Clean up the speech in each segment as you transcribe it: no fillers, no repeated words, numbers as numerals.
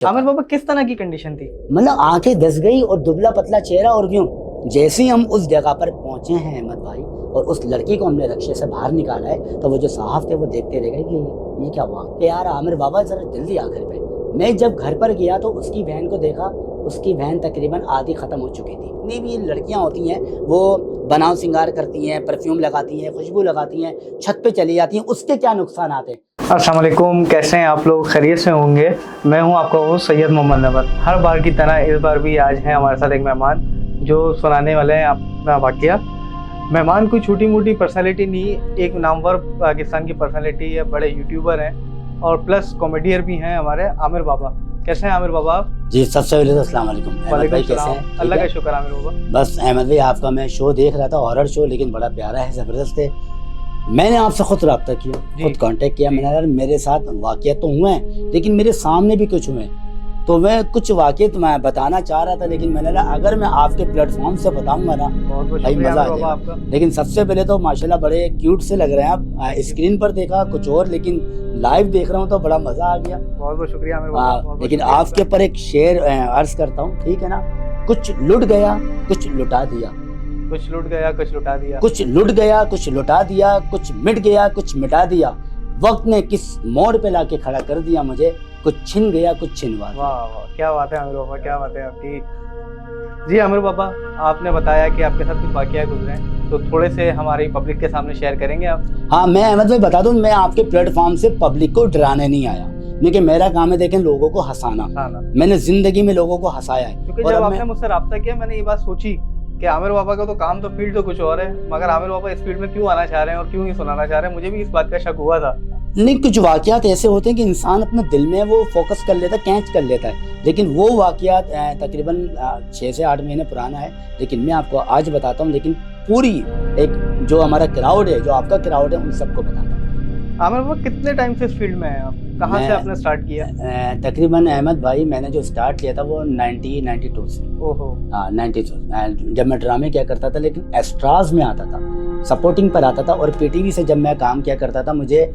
आमिर बाबा किस तरह की कंडीशन थी? मतलब आंखें धस गई और दुबला पतला चेहरा। और क्यों, जैसे ही हम उस जगह पर पहुंचे हैं अहमद भाई, और उस लड़की को हमने रक्शे से बाहर निकाला है, तो वो जो साहब थे वो देखते रह गए कि ये क्या हुआ। कि यार आमिर बाबा जरा जल्दी आ घर पे। मैं जब घर पर गया तो उसकी बहन को देखा, उसकी बहन तकरीबन आधी ख़त्म हो चुकी थी। इतनी भी लड़कियां होती हैं वो बनाव सिंगार करती हैं, परफ्यूम लगाती हैं, खुशबू लगाती हैं, छत पे चली जाती हैं, उसके क्या नुकसान आते हैं। अस्सलाम वालेकुम, कैसे हैं आप लोग? खैरियत से होंगे। मैं हूं आपका वो सैयद मोहम्मद नवर। हर बार की तरह इस बार भी आज है हमारे साथ एक मेहमान जो सुनाने वाले हैं अपना वाक़या। मेहमान कोई छोटी मोटी पर्सनालिटी नहीं, एक नामवर पाकिस्तान की पर्सनालिटी है, बड़े यूट्यूबर हैं और प्लस कॉमेडियर भी हैं हमारे आमिर बाबा। कैसे हैं आमिर बाबा आप? जी सबसे पहले तो अस्सलाम वालेकुम। अहमद भाई कैसे हैं? अल्लाह का शुक्र आमिर बाबा। बस अहमद भाई आपका मैं शो देख रहा था, हॉरर शो, लेकिन बड़ा प्यारा है, ज़बरदस्त है। मैंने आपसे खुद रब्ता किया, खुद कांटेक्ट किया। मैंने यार मेरे साथ वाक़या तो हुए हैं, लेकिन मेरे सामने भी कुछ हुए, तो मैं कुछ वाक़या तो मैं बताना चाह रहा था, लेकिन मैंने कहा अगर मैं आपके प्लेटफॉर्म से बताऊंगा ना भाई मज़ा आ जाएगा। लेकिन सबसे पहले तो माशाल्लाह बड़े क्यूट से लग रहे हैं आप। स्क्रीन पर देखा कुछ और, लेकिन लाइव देख रहा हूँ तो बड़ा मज़ा आ गया। बहुत बहुत शुक्रिया आमिर बाबा। लेकिन आपके ऊपर एक शेर अर्ज करता हूँ, ठीक है ना। कुछ लुट गया कुछ लुटा दिया, कुछ लुट गया कुछ लुटा दिया, कुछ लुट गया कुछ लुटा दिया, कुछ मिट गया कुछ मिटा दिया, वक्त ने किस मोड़ पे लाके खड़ा कर दिया मुझे, कुछ छिन गया कुछ छिनवा दिया। वाह वाह, क्या बात है आमिर बाबा, क्या बात है आपकी। जी आमिर बाबा, आपने बताया कि आपके साथ कुछ वाक़या गुजरे हैं, तो थोड़े से हमारी पब्लिक के सामने शेयर करेंगे आप? हाँ, मैं अहमद भाई बता दूं, मैं आपके प्लेटफॉर्म से पब्लिक को डराने नहीं आया, क्योंकि मेरा काम है देखें लोगों को हंसाना। मैंने जिंदगी में लोगों को हंसाया है। क्योंकि जब आपने मुझसे रब्ता किया मैंने ये बात सोची कि आमिर बाबा का तो काम तो फील्ड तो कुछ और है, मगर आमिर बाबा इस फील्ड में क्यों आना चाह रहे हैं और क्यों ही सुनाना चाह रहे हैं, मुझे भी इस बात का शक हुआ था। नहीं, कुछ वाक़यात ऐसे होते हैं कि इंसान अपने दिल में वो फोकस कर लेता है, कैच कर लेता है, लेकिन वो वाक़यात तकरीबन 6 से 8 महीने पुराना है, लेकिन मैं आपको आज बताता हूँ। लेकिन पूरी एक जो हमारा क्राउड है, जो आपका क्राउड है, उन सबको बताता हूँ। आमिर बाबा कितने टाइम से इस फील्ड में हैं आप? कहाँ से आपने स्टार्ट किया? तकरीबन अहमद भाई मैंने जो स्टार्ट किया था वो 92 से। ओहो। हाँ 92। जब मैं ड्रामे किया करता था, लेकिन एस्ट्राज में आता था, सपोर्टिंग पर आता था, और पीटीवी से जब मैं काम किया करता था, मुझे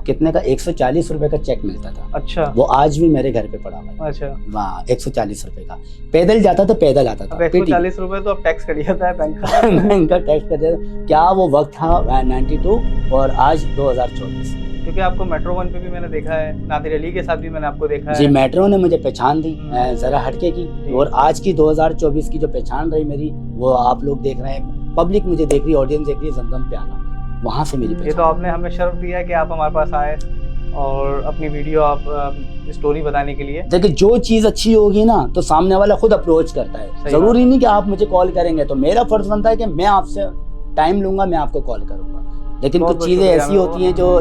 कितने का 140 रुपए का चेक मिलता था। अच्छा। वो आज भी मेरे घर पे पड़ा हुआ है। अच्छा। वहाँ 140 रुपए का पैदल जाता था, पैदल आता था। 140 रुपए तो अब टैक्स कट जाता है बैंक का। बैंक का टैक्स कट जाता। क्या वो वक्त था 92 और आज 2024। क्योंकि आपको मेट्रो 1 पे भी मैंने देखा है, नादिर अली के साथ भी मैंने आपको देखा है। जी, मेट्रो ने मुझे पहचान दी जरा हटके की, और आज की 2024 की जो पहचान रही मेरी, वो आप लोग देख रहे हैं, पब्लिक मुझे देख रही है, ऑडियंस देख रही है, जमजम प्याला, वहाँ से मेरी ये तो आपने हमें शर्फ दिया है कि आप हमारे पास आए और अपनी वीडियो आप स्टोरी बताने के लिए। देखिए, जो चीज़ अच्छी होगी ना तो सामने वाला खुद अप्रोच करता है। जरूरी नहीं कि आप मुझे कॉल करेंगे, तो मेरा फर्ज बनता है कि मैं आपसे टाइम लूंगा, मैं आपको कॉल करूंगा। लेकिन कुछ चीज़ें ऐसी होती हैं जो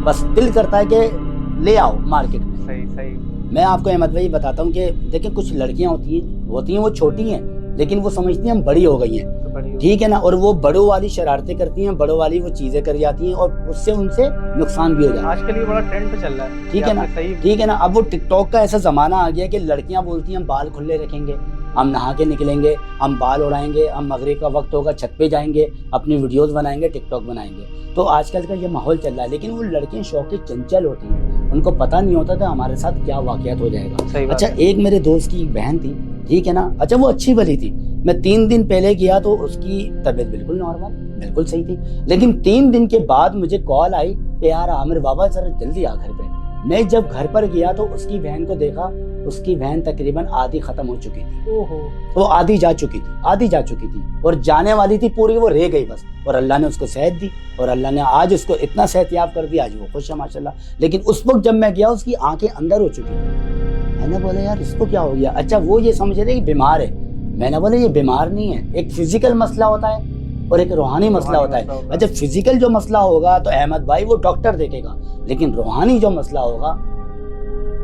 बस दिल करता है कि ले आओ मार्केट में। सही सही। मैं आपको अहमद भाई बताता हूँ कि देखिए, कुछ लड़कियां होती हैं वो छोटी हैं, लेकिन वो समझती हैं हम बड़ी हो गई हैं, ठीक है ना, और वो बड़ों वाली शरारतें करती हैं, बड़ों वाली वो चीजें कर जाती हैं, और उससे उनसे नुकसान भी हो जाता है। आजकल ये बड़ा ट्रेंड पे चल रहा है, ठीक है ना, ठीक है ना। अब वो टिकटॉक का ऐसा जमाना आ गया कि लड़कियां बोलती हैं हम बाल खुले रखेंगे, हम नहा के निकलेंगे, हम बाल उड़ाएंगे, हम मगरिब का वक्त होगा छत पे जाएंगे, अपनी वीडियोस बनाएंगे, टिकटॉक बनाएंगे। तो आजकल का ये माहौल चल रहा है, लेकिन वो लड़कियां शौक की चंचल होती हैं, उनको पता नहीं होता था हमारे साथ क्या वाकयात हो जाएगा। अच्छा, एक मेरे दोस्त की बहन थी, ठीक है ना, अच्छा वो अच्छी भली थी। मैं 3 दिन पहले गया तो उसकी तबीयत बिल्कुल नॉर्मल, बिल्कुल सही थी, लेकिन 3 दिन के बाद मुझे कॉल आई कि यार आमिर बाबा जरा जल्दी आ घर पे। मैं जब घर पर गया तो उसकी बहन को देखा, उसकी बहन तकरीबन आधी खत्म हो चुकी थी। ओहो। वो आधी जा चुकी थी, और जाने वाली थी पूरी, वो रह गई बस, और अल्लाह ने उसको सेहत दी, और अल्लाह ने आज उसको इतना सेहतयाब कर दिया, आज वो खुश है माशाल्लाह। लेकिन उस वक्त जब मैं गया उसकी आंखें अंदर हो चुकी थी। मैंने बोला यार इसको क्या हो गया। अच्छा, वो ये समझ रहे कि बीमार है। मैंने बोला ये बीमार नहीं है, एक फिजिकल मसला होता है और एक रूहानी मसला होता है। अच्छा, फिजिकल जो मसला होगा तो अहमद भाई वो डॉक्टर देखेगा, लेकिन रूहानी जो मसला होगा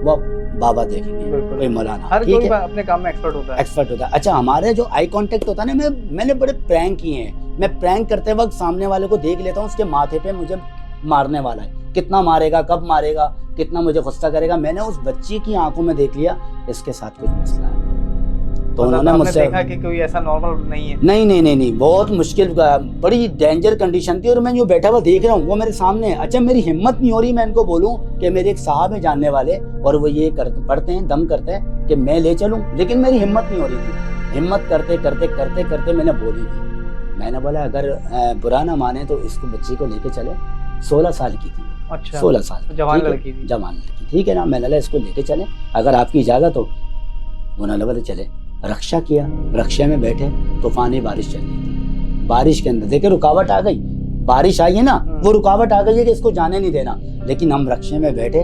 वो बाबा देखेंगे, कोई मौलाना। हर कोई अपने काम में एक्सपर्ट होता है। अच्छा, हमारे जो आई कांटेक्ट होता है ना, मैंने बड़े प्रैंक किए हैं। मैं प्रैंक करते वक्त सामने वाले को देख लेता हूँ, उसके माथे पे मुझे मारने वाला है, कितना मारेगा, कब मारेगा, कितना मुझे गुस्सा करेगा। मैंने उस बच्ची की आंखों में देख लिया इसके साथ कुछ मसला है। तो उन्होंने आपने मुझसे देखा कि कोई ऐसा नॉर्मल नहीं है? नहीं, बहुत मुश्किल, बड़ी डेंजर कंडीशन थी। और मैं जो बैठा हुआ देख रहा हूँ वो मेरे सामने है। अच्छा, मेरी हिम्मत नहीं हो रही मैं इनको बोलूँ कि मेरे एक साहब है जानने वाले और वो ये पढ़ते हैं, दम करते हैं कि मैं ले चलूँ, लेकिन मेरी हिम्मत नहीं हो रही थी। हिम्मत करते मैंने बोली थी, मैंने बोला अगर बुरा ना माने तो इसको बच्ची को लेके चले। 16 साल की थी। अच्छा, 16 साल जवान लड़की थी। जवान लड़की, ठीक है ना। मैंने बोला इसको लेके चले अगर आपकी इजाजत हो। उन्होंने बोले चले। रक्षा किया, रक्षा में बैठे, तूफानी बारिश चल रही थी। बारिश के अंदर देखे रुकावट आ गई, बारिश आई है ना, वो रुकावट आ गई है कि इसको जाने नहीं देना, लेकिन हम रक्षा में बैठे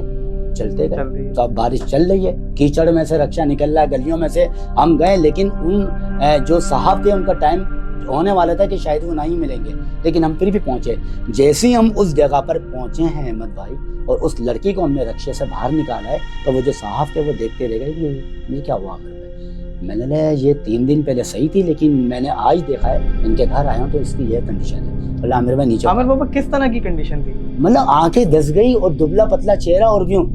चलते गए। तो अब बारिश चल रही है, कीचड़ में से रक्षा निकल रहा है, गलियों में से हम गए, लेकिन उन जो साहब थे उनका टाइम होने वाला था कि शायद वो नहीं मिलेंगे, लेकिन हम फिर भी पहुंचे। जैसे ही हम उस जगह पर पहुंचे हैं अहमद भाई, और उस लड़की को हमने रक्षे से बाहर निकाला है, तो वो जो साहब थे वो देखते रह गए कि ये क्या हुआ मेरे पे। मैंने कहा ये 3 दिन पहले सही थी, लेकिन मैंने आज देखा है, इनके घर आया हूँ तो इसकी ये कंडीशन है। बोला आमिर भाई नीचे। आमिर बाबा किस तरह की कंडीशन थी? मतलब आंखें धस गई और दुबला पतला चेहरा, और क्यों।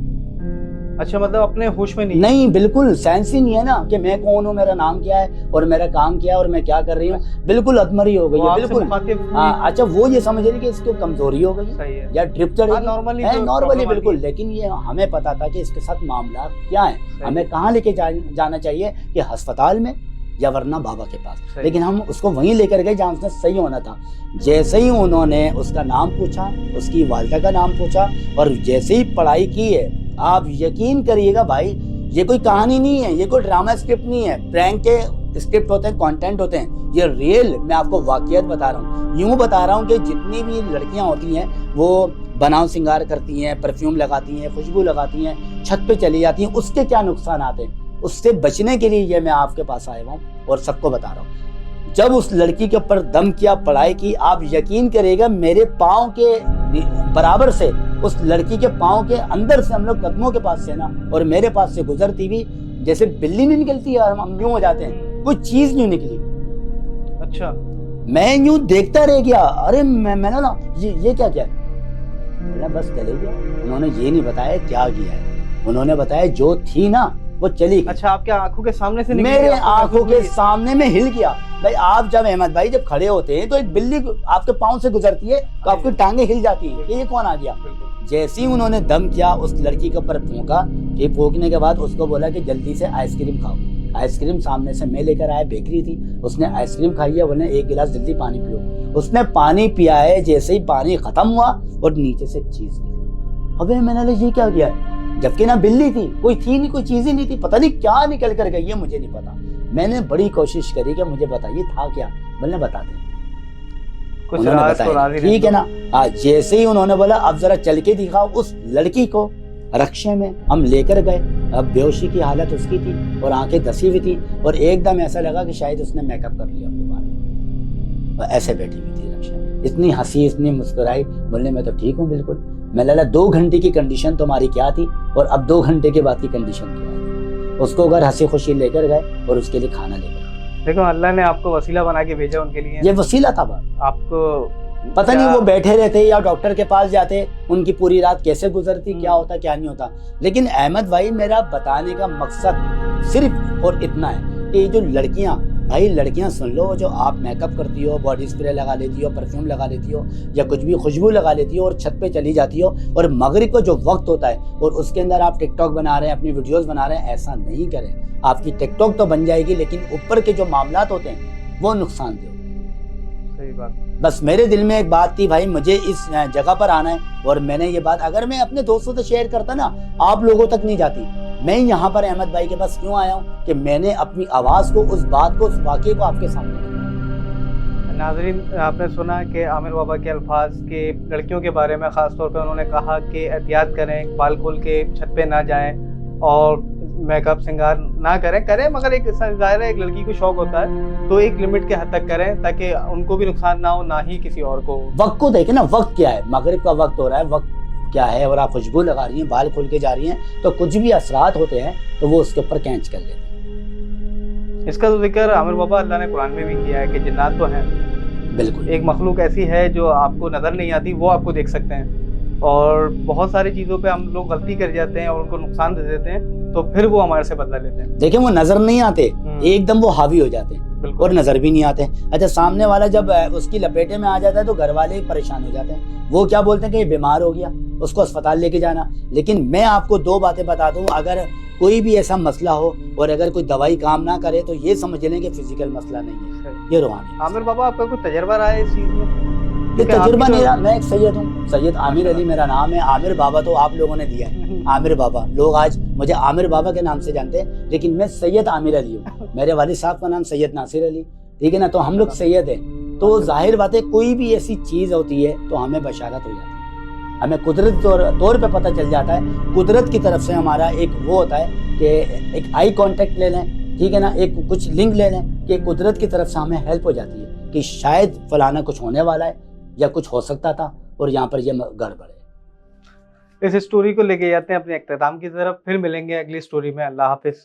अच्छा, मतलब अपने होश में नहीं, बिल्कुल सेंस ही नहीं है ना कि मैं कौन हूँ, मेरा नाम क्या है और मेरा काम क्या है और मैं क्या कर रही हूँ। बिल्कुल अधमरी हो गई है, बिल्कुल। अच्छा, वो ये समझ रही कि इसको कमजोरी हो गई है या ड्रिप चढ़ेगी, नॉर्मली बिल्कुल। लेकिन ये हमें पता था कि इसके साथ मामला क्या है, हमें कहाँ लेके जाना चाहिए, कि अस्पताल में या वरना बाबा के पास। लेकिन हम उसको वहीं लेकर गए जहाँ उसने सही होना था। जैसे ही उन्होंने उसका नाम पूछा, उसकी वालिदा का नाम पूछा, और जैसे ही पढ़ाई की है, आप यकीन करिएगा भाई, ये कोई कहानी नहीं है, ये कोई ड्रामा स्क्रिप्ट नहीं है। प्रैंक के स्क्रिप्ट होते हैं, कंटेंट होते हैं, ये रियल मैं आपको वाकईत बता रहा हूँ। यूं बता रहा हूँ कि जितनी भी लड़कियां होती हैं वो बनाव श्रृंगार करती हैं, परफ्यूम लगाती हैं, खुशबू लगाती हैं, छत पे चली जाती हैं, उसके क्या नुकसान आते हैं, उससे बचने के लिए ये मैं आपके पास आया हूँ और सबको बता रहा हूँ। जब उस लड़की के ऊपर दम किया, पढ़ाई की, आप यकीन करिएगा मेरे पाँव के बराबर से उस लड़की के पाँव के अंदर से, हम लोग कदमों के पास से ना, और मेरे पास से गुजरती हुई जैसे बिल्ली नहीं निकलती है, हम यूं हो जाते हैं, कोई चीज नहीं निकली। अच्छा, मैं यूं देखता रह गया। अरे मैंने ना ये क्या किया, बस चले गया। उन्होंने ये नहीं बताया क्या किया है, उन्होंने बताया जो थी ना वो चली गई। अच्छा, आपके आंखों के सामने से निकली? मेरे आंखों के सामने में हिल गया। भाई आप जब अहमद भाई जब खड़े होते हैं तो एक बिल्ली आपके पाँव से गुजरती है तो आपकी टांगे हिल जाती हैं, ये कौन आ गया। जैसे ही उन्होंने दम किया, उस लड़की के ऊपर फूंका, ये फूंकने के बाद उसको बोला कि जल्दी से आइसक्रीम खाओ। आइसक्रीम सामने से मैं लेकर आया, बेकरी थी, उसने आइसक्रीम खाई है, बोले 1 गिलास जल्दी पानी पियो। उसने पानी पिया है, जैसे ही पानी खत्म हुआ और नीचे से चीज निकली। अबे मैंने ये क्या किया है, जबकि ना बिल्ली थी, कोई थी नहीं, कोई चीज ही नहीं थी, पता नहीं क्या निकल कर गई है, मुझे नहीं पता। मैंने बड़ी कोशिश करी कि मुझे बताइए था क्या, बोले बताते उन्होंने बताया, ठीक है ना। आज जैसे ही उन्होंने बोला अब जरा चल के दिखाओ, उस लड़की को रक्षे में हम लेकर गए। अब बेहोशी की हालत उसकी थी और आंखें धसी हुई थी, और एकदम ऐसा लगा कि शायद उसने मेकअप कर लिया दोबारा, ऐसे बैठी हुई थी रक्षा में। इतनी हंसी, इतनी मुस्कुराई, बोलने मैं तो ठीक हूँ बिल्कुल। मैं लगा 2 घंटे की कंडीशन तुम्हारी क्या थी और अब 2 घंटे के बाद की कंडीशन क्या है। उसको घर हंसी खुशी लेकर गए और उसके लिए खाना लेकर। देखो, अल्लाह ने आपको वसीला बना के भेजा उनके लिए। ये वसीला था बात, आपको पता नहीं वो बैठे रहते या डॉक्टर के पास जाते, उनकी पूरी रात कैसे गुजरती, क्या होता क्या नहीं होता। लेकिन अहमद भाई, मेरा बताने का मकसद सिर्फ और इतना है कि ये जो लड़कियां, भाई लड़कियां सुन लो, जो आप मेकअप करती हो, बॉडी स्प्रे लगा लेती हो, परफ्यूम लगा लेती हो, या कुछ भी खुशबू लगा लेती हो और छत पे चली जाती हो, और मगरिब का जो वक्त होता है और उसके अंदर आप टिकटॉक बना रहे हैं, अपनी वीडियोस बना रहे हैं, ऐसा नहीं करें। आपकी टिकटॉक तो बन जाएगी, लेकिन ऊपर के जो मामलात होते हैं वो नुकसानदेह होते हैं। सही बात। बस मेरे दिल में एक बात थी भाई, मुझे इस जगह पर आना है, और मैंने ये बात अगर मैं अपने दोस्तों से शेयर करता ना, आप लोगों तक नहीं जाती। मैं यहाँ पर अहमद भाई के पास क्यों आया हूँ कि मैंने अपनी आवाज़ को, उस बात को, उस वाक़े को आपके सामने रखा। नाज़रीन, आपने सुना कि आमिर बाबा के अल्फाज के लड़कियों के बारे में ख़ास तौर पे उन्होंने कहा कि एहतियात करें, बाल खोल के छत पे ना जाएं और मेकअप श्रृंगार ना करें, मगर एक ज़ाहिर है एक लड़की को शौक होता है तो एक लिमिट के हद तक करें, ताकि उनको भी नुकसान ना हो, ना ही किसी और को। वक्त को देखें ना, वक्त क्या है, मगरिब का वक्त हो रहा है, वक्त क्या है, और आप खुशबू लगा रही हैं, बाल खोल के जा रही हैं, तो कुछ भी असरात होते हैं तो वो उसके ऊपर कैच कर लेते हैं। इसका तो जिक्र आमिर बाबा अल्लाह ने कुरान में भी किया है कि जिन्नात तो हैं, बिल्कुल, एक मखलूक ऐसी है जो आपको नजर नहीं आती, वो आपको देख सकते हैं, और बहुत सारी चीजों पे हम लोग गलती कर जाते हैं और उनको नुकसान दे देते हैं, तो फिर वो हमारे से बदला लेते हैं। देखिए, वो नजर नहीं आते, एकदम वो हावी हो जाते हैं बिल्कुल। और नजर भी नहीं आते हैं। अच्छा, सामने वाला जब उसकी लपेटे में आ जाता है तो घर वाले ही परेशान हो जाते हैं। वो क्या बोलते हैं कि ये बीमार हो गया, उसको अस्पताल लेके जाना। लेकिन मैं आपको 2 बातें बता दूं, अगर कोई भी ऐसा मसला हो और अगर कोई दवाई काम ना करे तो ये समझ लें कि फिजिकल मसला नहीं है, सही। ये रूहानी। आमिर बाबा, आपका कोई तजर्बा रहा है इस चीज में? ये क्योंकि तजुर्बा आपकी नहीं तो- रहा। मैं एक सैयद हूँ, सैयद आमिर अली मेरा नाम है। आमिर बाबा तो आप लोगों ने दिया है, आमिर बाबा। लोग आज मुझे आमिर बाबा के नाम से जानते हैं, लेकिन मैं सैयद आमिर अली हूँ। मेरे वालिद साहब का नाम सैयद नासिर अली, ठीक है ना। तो हम लोग सैयद हैं। तो जाहिर बात है, कोई भी ऐसी चीज़ होती है तो हमें बशारत हो जाती है, हमें कुदरत तौर पे पता चल जाता है। कुदरत की तरफ से हमारा एक वो होता है कि एक आई कांटेक्ट ले लें, ठीक है ना, एक कुछ लिंक ले लें कि कुदरत की तरफ से हमें हेल्प हो जाती है कि शायद फलाना कुछ होने वाला है या कुछ हो सकता था और यहाँ पर ये गड़बड़ है। इस स्टोरी को लेके जाते हैं अपने अख्ताम की तरफ, फिर मिलेंगे अगली स्टोरी में। अल्लाह हाफिज।